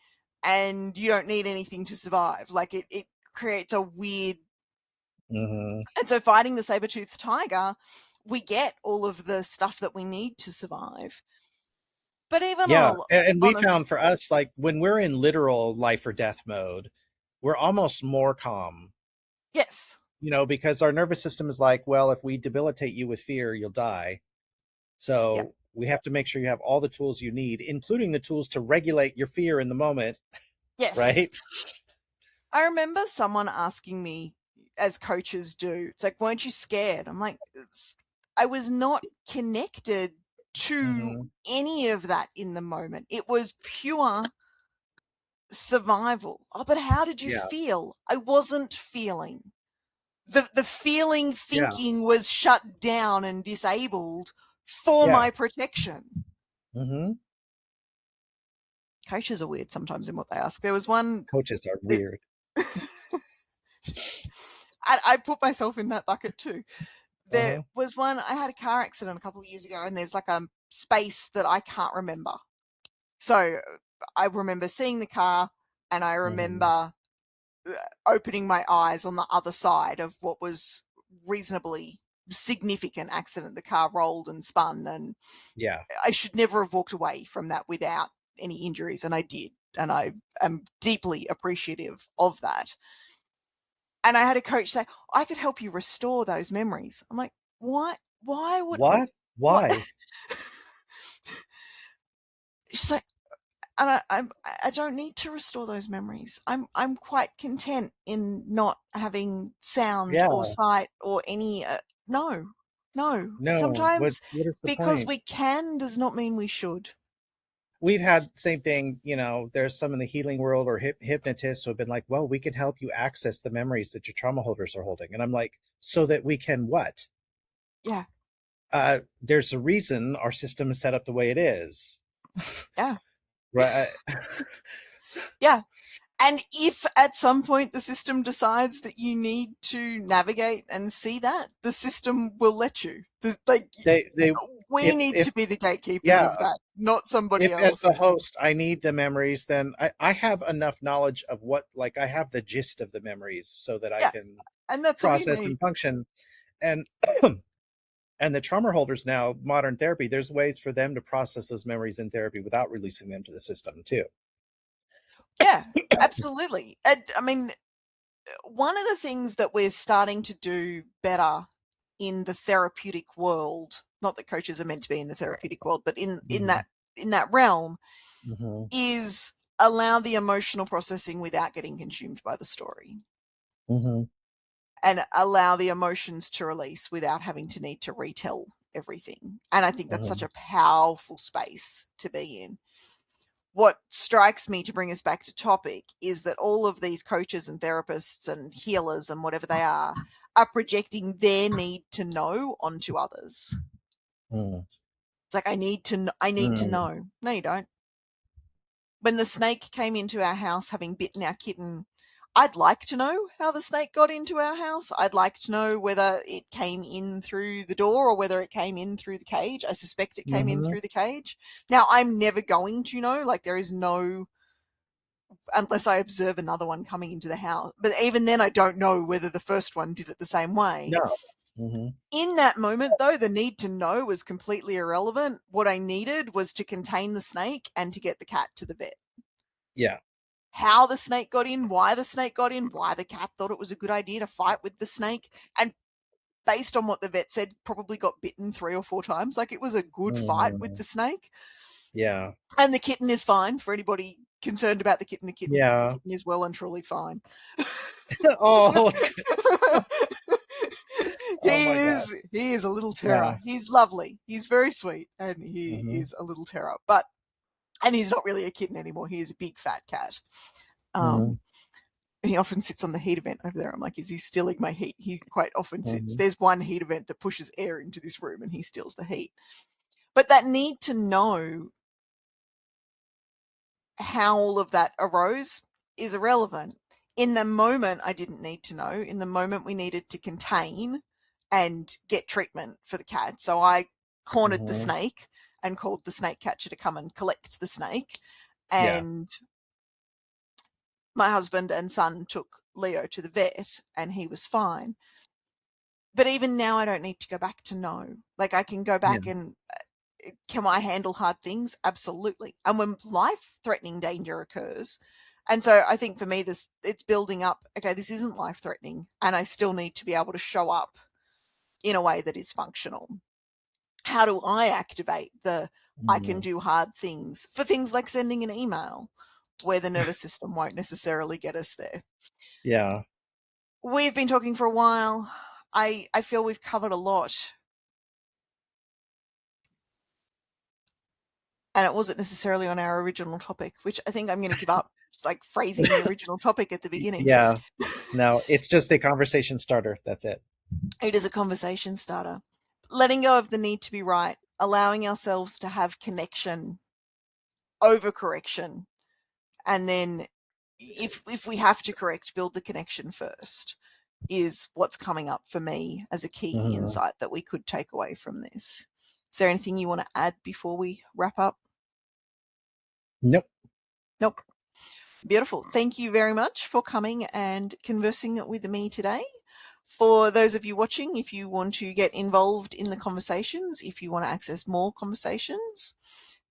and you don't need anything to survive. Like it creates a weird... And so fighting the saber-toothed tiger, we get all of the stuff that we need to survive. But even and we found for us, like when we're in literal life or death mode, we're almost more calm. Yes. Because our nervous system is like, well, if we debilitate you with fear, you'll die. So we have to make sure you have all the tools you need, including the tools to regulate your fear in the moment. Yes. Right? I remember someone asking me, as coaches do, it's like, weren't you scared? I'm like, I was not connected to any of that in the moment. It was pure survival. Oh, but how did you feel? I wasn't feeling. The feeling, thinking was shut down and disabled for my protection. Coaches are weird sometimes in what they ask. There was one... Coaches are weird. I put myself in that bucket too. There was one, I had a car accident a couple of years ago, and there's like a space that I can't remember. So I remember seeing the car, and I remember opening my eyes on the other side of what was reasonably significant accident. The car rolled and spun, and I should never have walked away from that without any injuries, and I did. And I am deeply appreciative of that. And I had a coach say, I could help you restore those memories. I'm like, what? Why would... What? Why? She's like, and I don't need to restore those memories. I'm quite content in not having sound or sight or any... No. Sometimes what is the because point? we can does not mean we should. We've had the same thing, there's some in the healing world or hypnotists who have been like, well, we can help you access the memories that your trauma holders are holding. And I'm like, so that we can what? Yeah. There's a reason our system is set up the way it is. Yeah. Right. Yeah. And if at some point the system decides that you need to navigate and see that, the system will let you. We need to be the gatekeepers of that. not somebody if else. as the host I need the memories, then I have enough knowledge of what, like, I have the gist of the memories so that I can And that's all you process need. and function. And and the trauma holders now, modern therapy, there's ways for them to process those memories in therapy without releasing them to the system too. Yeah, absolutely. And, I mean, one of the things that we're starting to do better in the therapeutic world, not that coaches are meant to be in the therapeutic world, but in that realm, Mm-hmm. is allow the emotional processing without getting consumed by the story. Mm-hmm. And allow the emotions to release without having to need to retell everything. And I think that's such a powerful space to be in. What strikes me, to bring us back to topic, is that all of these coaches and therapists and healers and whatever they are projecting their need to know onto others. It's like, I need to know. No, you don't. When the snake came into our house having bitten our kitten, I'd like to know how the snake got into our house. I'd like to know whether it came in through the door or whether it came in through the cage. I suspect it came in through the cage. Now, I'm never going to know. Like, there is no, unless I observe another one coming into the house. But even then, I don't know whether the first one did it the same way. No. Mm-hmm. In that moment, though, the need to know was completely irrelevant. What I needed was to contain the snake and to get the cat to the vet. Yeah. How the snake got in, why the snake got in, why the cat thought it was a good idea to fight with the snake. And based on what the vet said, probably got bitten 3 or 4 times. Like, it was a good fight with the snake. Yeah. And the kitten is fine. For anybody concerned about the kitten, the kitten is well and truly fine. Oh. He is a little terror. Yeah. He's lovely. He's very sweet, and he is a little terror. And he's not really a kitten anymore. He is a big fat cat. He often sits on the heat event over there. I'm like, is he stealing my heat? He quite often sits. There's one heat event that pushes air into this room, and he steals the heat. But that need to know how all of that arose is irrelevant. In the moment, I didn't need to know. In the moment, we needed to contain and get treatment for the cat. So I cornered the snake and called the snake catcher to come and collect the snake. And my husband and son took Leo to the vet, and he was fine. But even now, I don't need to go back to know. Like, I can go back and can I handle hard things? Absolutely. And when life-threatening danger occurs, and so I think for me, it's building up, okay, this isn't life-threatening, and I still need to be able to show up in a way that is functional. How do I activate I can do hard things for things like sending an email where the nervous system won't necessarily get us there? Yeah. We've been talking for a while. I feel we've covered a lot. And it wasn't necessarily on our original topic, which I think I'm going to give up. It's like phrasing the original topic at the beginning. Yeah. No, it's just a conversation starter. That's it. It is a conversation starter. Letting go of the need to be right, allowing ourselves to have connection over correction. And then if we have to correct, build the connection first, is what's coming up for me as a key insight that we could take away from this. Is there anything you want to add before we wrap up? Nope. Beautiful. Thank you very much for coming and conversing with me today. For those of you watching, if you want to get involved in the conversations, if you want to access more conversations,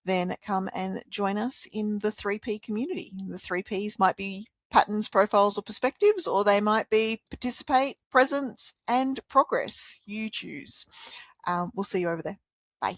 then come and join us in the 3P community. The 3Ps might be patterns, profiles, or perspectives, or they might be participate, presence, and progress. You choose. We'll see you over there. Bye.